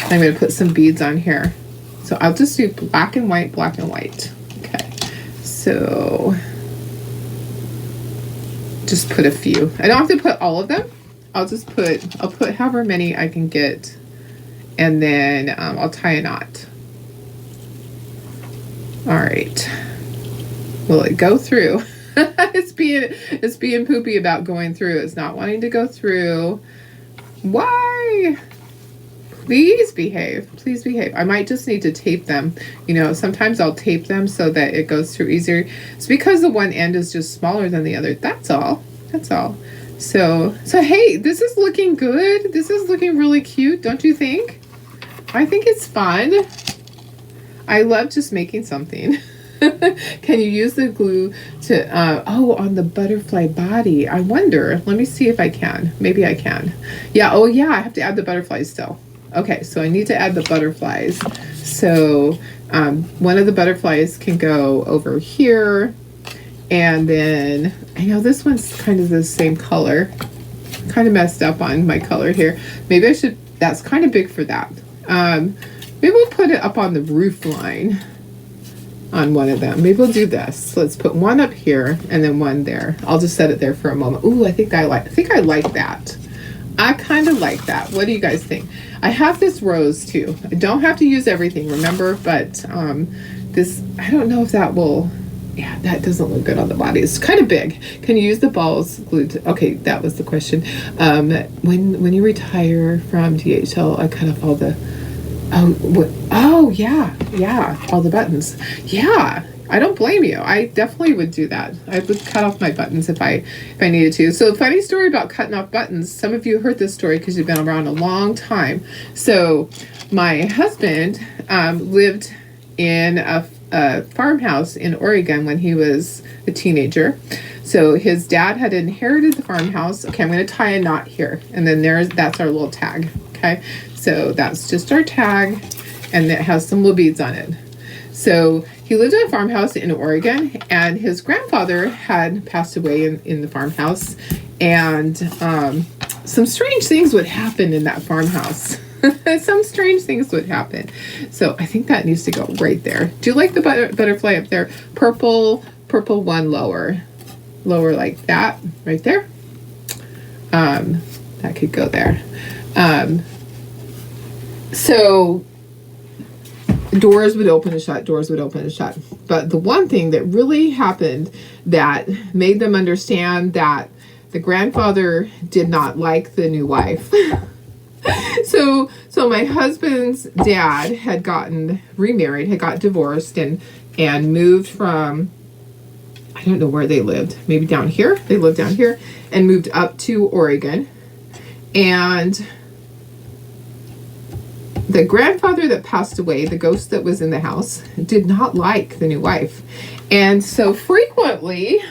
I'm gonna put some beads on here. So I'll just do black and white, black and white. Okay, so just put a few. I don't have to put all of them. I'll put however many I can get, and then I'll tie a knot. All right. Will it go through? It's being poopy about going through. It's not wanting to go through. Why? Please behave. Please behave. I might just need to tape them. You know, sometimes I'll tape them so that it goes through easier. It's because the one end is just smaller than the other. That's all. That's all. So hey, this is looking good. This is looking really cute, don't you think? I think it's fun. I love just making something. Can you use the glue to, on the butterfly body? I wonder. Let me see if I can. Maybe I can. Yeah, oh yeah, I have to add the butterflies still. Okay, so I need to add the butterflies. So one of the butterflies can go over here. And then, I know this one's kind of the same color. Kind of messed up on my color here. Maybe I should, that's kind of big for that. Maybe we'll put it up on the roof line on one of them. Maybe we'll do this. Let's put one up here and then one there. I'll just set it there for a moment. Ooh, I think I like that. I kind of like that. What do you guys think? I have this rose too. I don't have to use everything, remember, but this, I don't know if that will, yeah, that doesn't look good on the body. It's kind of big. Can you use the balls glued to, okay, that was the question. When you retire from DHL, I cut off all the, yeah, all the buttons. Yeah, I don't blame you. I definitely would do that. I would cut off my buttons if I needed to. So funny story about cutting off buttons. Some of you heard this story because you've been around a long time. So my husband lived in a farmhouse in Oregon when he was a teenager. So his dad had inherited the farmhouse. Okay, I'm going to tie a knot here. And then that's our little tag. Okay, so that's just our tag. And it has some little beads on it. So he lived in a farmhouse in Oregon, and his grandfather had passed away in the farmhouse. And some strange things would happen in that farmhouse. Some strange things would happen. So I think that needs to go right there. Do you like the butterfly up there? Purple one lower like that, right there. That could go there. So doors would open and shut, doors would open and shut. But the one thing that really happened that made them understand that the grandfather did not like the new wife. So my husband's dad had gotten remarried, had got divorced, and moved from, I don't know where they lived, maybe down here. They lived down here and moved up to Oregon. And the grandfather that passed away, the ghost that was in the house, did not like the new wife. And so frequently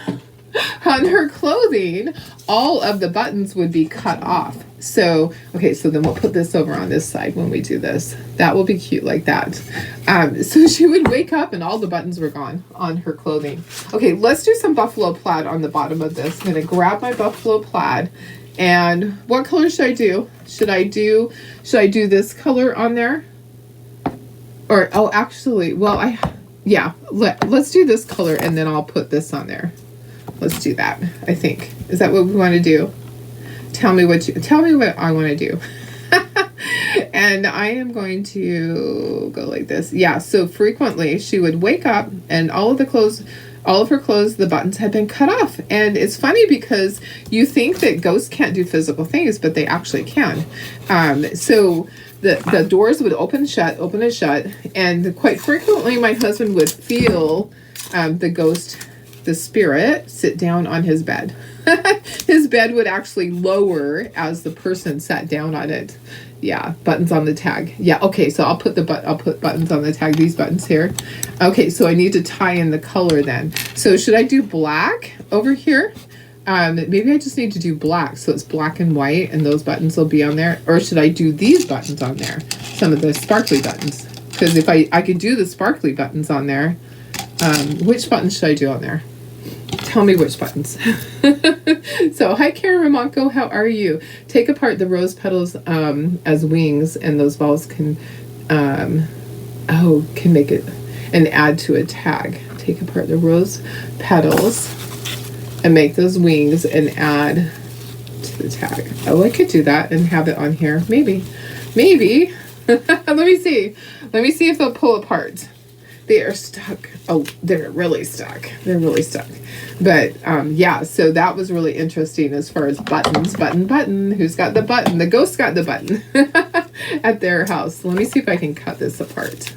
on her clothing, all of the buttons would be cut off. So, okay, so then we'll put this over on this side when we do this. That will be cute like that. So she would wake up and all the buttons were gone on her clothing. Okay, let's do some buffalo plaid on the bottom of this. I'm going to grab my buffalo plaid. And what color should I do? Should I do this color on there? Or, oh, actually, well, let's do this color and then I'll put this on there. Let's do that, I think. Is that what we want to do? Tell me what I want to do. And I am going to go like this. Yeah, so frequently she would wake up and all of her clothes, the buttons had been cut off. And it's funny because you think that ghosts can't do physical things, but they actually can. So the doors would open and shut. And quite frequently my husband would feel the ghost, the spirit, sit down on his bed. His bed would actually lower as the person sat down on it. Yeah, buttons on the tag. Yeah, okay, so I'll put buttons on the tag, these buttons here. Okay, so I need to tie in the color then. So should I do black over here? Maybe I just need to do black, so it's black and white, and those buttons will be on there. Or should I do these buttons on there? Some of the sparkly buttons. Because if I could do the sparkly buttons on there, which buttons should I do on there? Tell me which buttons. So, hi Karen Ramonko, how are you? Take apart the rose petals as wings, and those balls can make it and add to a tag. Take apart the rose petals and make those wings and add to the tag. Oh, I could do that and have it on here. Maybe. Let me see if they'll pull apart. They are stuck. Oh, they're really stuck. But yeah, so that was really interesting as far as buttons. Button. Who's got the button? The ghost got the button at their house. Let me see if I can cut this apart.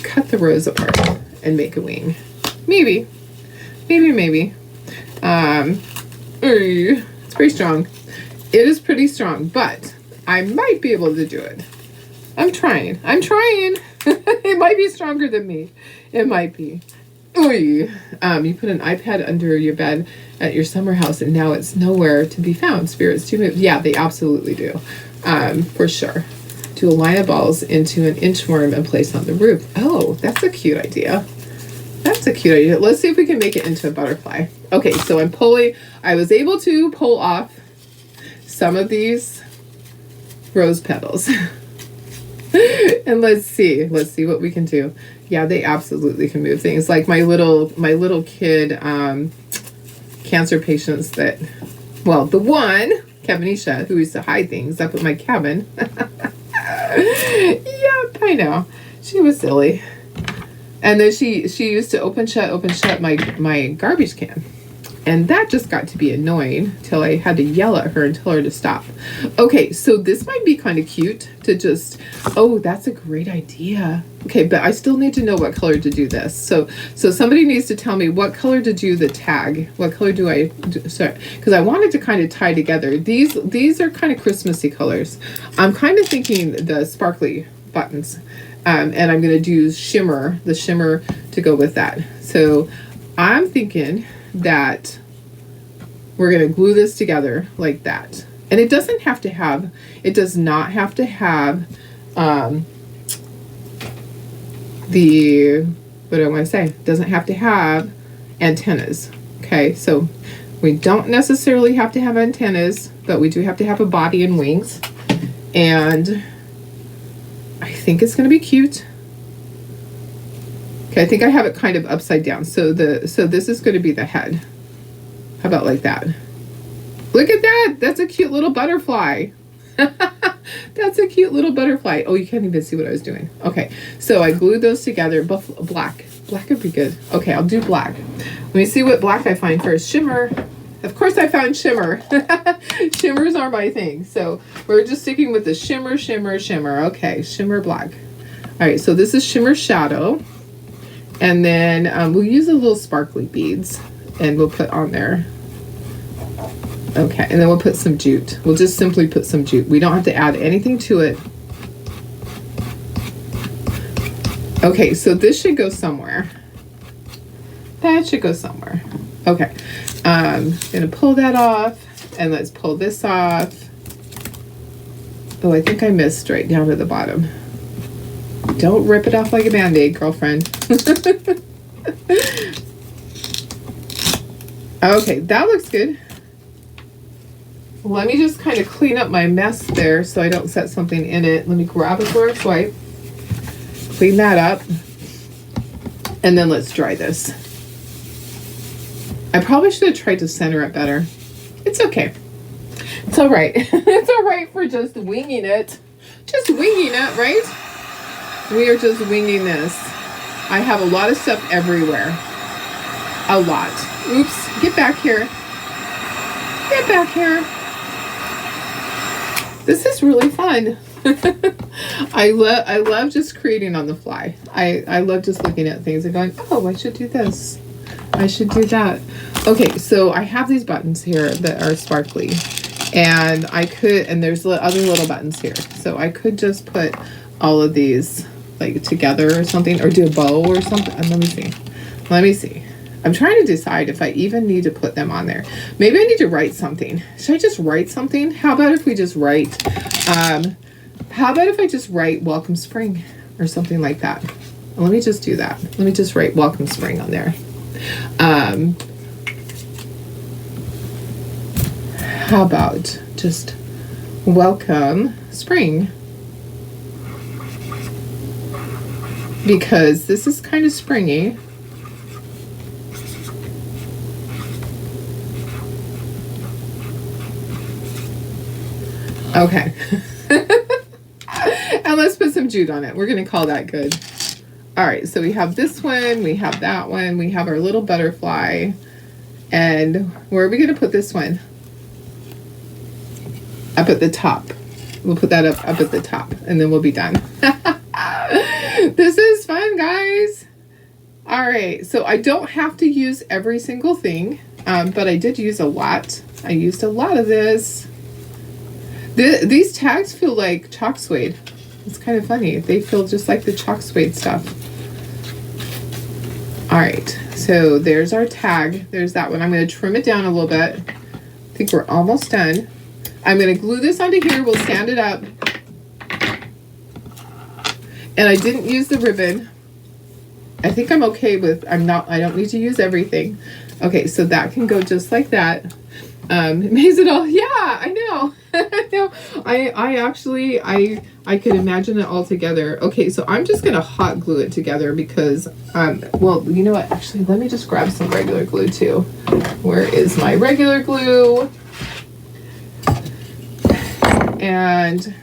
Cut the rose apart and make a wing. Maybe. It's pretty strong. It is pretty strong, but I might be able to do it. I'm trying. It might be stronger than me. It might be. Ooh. You put an iPad under your bed at your summer house and now it's nowhere to be found. Spirits do move. Yeah, they absolutely do. For sure. Do a line of balls into an inchworm and place on the roof. Oh, that's a cute idea. Let's see if we can make it into a butterfly. Okay, so I was able to pull off some of these rose petals. And let's see what we can do. Yeah, they absolutely can move things. Like my little kid cancer patients the one, Kevinisha, who used to hide things up at my cabin. Yep, I know. She was silly. And then she used to open shut my garbage can. And that just got to be annoying till I had to yell at her and tell her to stop. Okay, so this might be kind of cute to just, oh, that's a great idea. Okay, but I still need to know what color to do this. So somebody needs to tell me what color to do the tag. What color do I do? Sorry, because I wanted to kind of tie together. These are kind of Christmassy colors. I'm kind of thinking the sparkly buttons. And I'm going to do the shimmer to go with that. So I'm thinking that we're going to glue this together like that. And it does not have to have, what do I want to say? It doesn't have to have antennas. Okay, so we don't necessarily have to have antennas, but we do have to have a body and wings. And I think it's going to be cute. Okay, I think I have it kind of upside down. So this is going to be the head. How about like that? Look at that. That's a cute little butterfly. That's a cute little butterfly. Oh, you can't even see what I was doing. Okay, so I glued those together. Black. Black would be good. Okay, I'll do black. Let me see what black I find first. Shimmer. Of course I found shimmer. Shimmers are my thing. So we're just sticking with the shimmer, shimmer, shimmer. Okay, shimmer black. All right, so this is shimmer shadow. And then we'll use the little sparkly beads and we'll put on there. Okay, and then we'll put some jute. We'll just simply put some jute. We don't have to add anything to it. Okay, so this should go somewhere. That should go somewhere. Okay, I'm gonna pull that off, and let's pull this off. Oh, I think I missed right down to the bottom. Don't rip it off like a Band-Aid, girlfriend. Okay, that looks good. Let me just kind of clean up my mess there so I don't set something in it. Let me grab a Clorox wipe, clean that up, and then let's dry this. I probably should have tried to center it better. It's okay. It's all right. It's all right for just winging it. Just winging it, right? We are just winging this. I have a lot of stuff everywhere. A lot. Oops. Get back here. Get back here. This is really fun. I love just creating on the fly. I love just looking at things and going, oh, I should do this. I should do that. Okay, so I have these buttons here that are sparkly. And there's other little buttons here. So I could just put all of these like together or something, or do a bow or something. Let me see. Let me see. I'm trying to decide if I even need to put them on there. Maybe I need to write something. Should I just write something? How about if we just write, how about if I just write Welcome Spring or something like that? Let me just do that. Let me just write Welcome Spring on there. How about just Welcome Spring? Because this is kind of springy. Okay. And let's put some jute on it. We're going to call that good. All right, so we have this one, we have that one, we have our little butterfly. And where are we going to put this one? Up at the top. We'll put that up at the top, and then we'll be done. This is fun, guys. All right, so I don't have to use every single thing, but I did use a lot. I used a lot of this. These tags feel like chalk suede. It's kind of funny. They feel just like the chalk suede stuff. All right, so there's our tag. There's that one. I'm going to trim it down a little bit. I think we're almost done. I'm going to glue this onto here. We'll stand it up. And I didn't use the ribbon. I think I'm okay with, I don't need to use everything. Okay, so that can go just like that. Maze it all. Yeah, I know. No, I actually could imagine it all together. Okay, so I'm just gonna hot glue it together because well, you know what, actually let me just grab some regular glue too. Where is my regular glue? And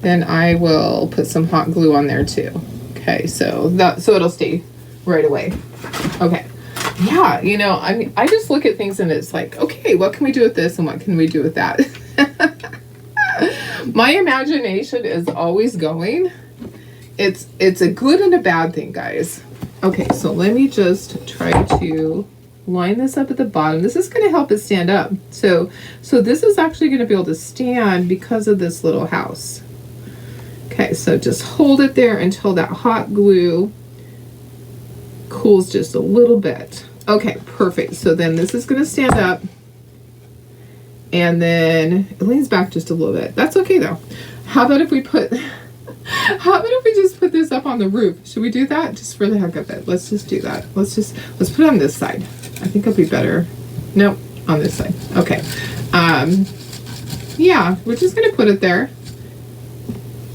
then I will put some hot glue on there too. Okay, so it'll stay right away. Okay. Yeah, you know, I mean, I just look at things and it's like, okay, what can we do with this and what can we do with that? My imagination is always going. It's a good and a bad thing, guys. Okay, so let me just try to line this up at the bottom. This is going to help it stand up. So this is actually going to be able to stand because of this little house. Okay, so just hold it there until that hot glue cools just a little bit. Okay, perfect. So then this is going to stand up. And then it leans back just a little bit. That's okay though. How about if we just put this up on the roof? Should we do that? Just for the heck of it. Let's just do that. Let's put it on this side. I think it'll be better. Nope, on this side. Okay. Yeah, we're just going to put it there.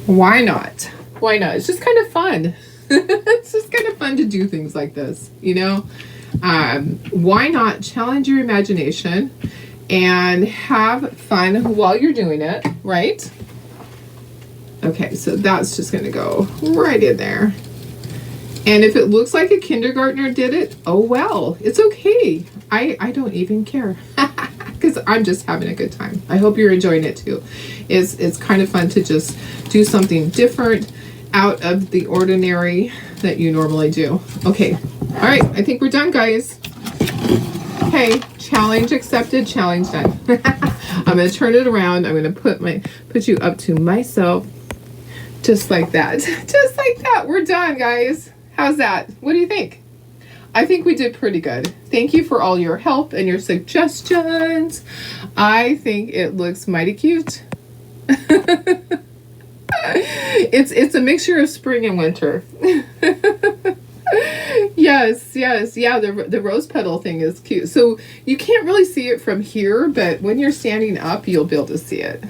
Why not? Why not? It's just kind of fun. It's just kind of fun to do things like this, you know? Why not challenge your imagination and have fun while you're doing it, right? Okay, so that's just going to go right in there. And if it looks like a kindergartner did it, oh well, it's okay. I don't even care because I'm just having a good time. I hope you're enjoying it too. It's kind of fun to just do something different out of the ordinary that you normally do. Okay, all right, I think we're done, guys. Okay, challenge accepted, challenge done. I'm going to turn it around. I'm going to put you up to myself. Just like that. Just like that. We're done, guys. How's that? What do you think? I think we did pretty good. Thank you for all your help and your suggestions. I think it looks mighty cute. It's a mixture of spring and winter. Yes. Yeah, the rose petal thing is cute. So you can't really see it from here, but when you're standing up, you'll be able to see it.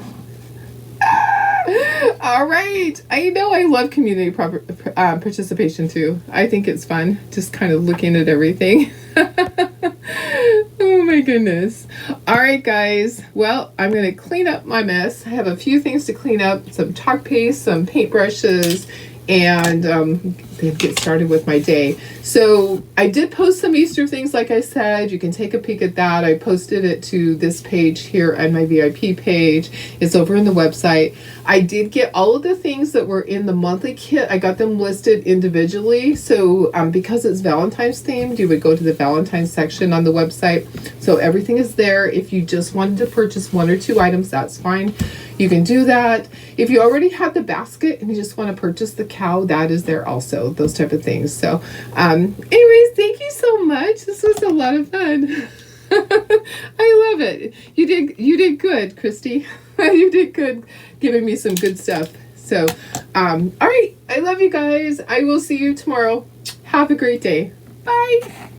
All right. I know I love community participation too. I think it's fun just kind of looking at everything. Oh my goodness. All right, guys. Well, I'm going to clean up my mess. I have a few things to clean up, some chalk paste, some paintbrushes, and get started with my day. So I did post some Easter things, like I said. You can take a peek at that. I posted it to this page here on my VIP page. It's over in the website. I did get all of the things that were in the monthly kit. I got them listed individually. So because it's Valentine's themed, you would go to the Valentine's section on the website. So everything is there. If you just wanted to purchase 1 or 2 items, that's fine. You can do that. If you already have the basket and you just want to purchase the cow, that is there also, those type of things. So anyways, thank you so much. This was a lot of fun. I love it. You did good, Christy. You did good giving me some good stuff. So all right, I love you guys. I will see you tomorrow. Have a great day. Bye.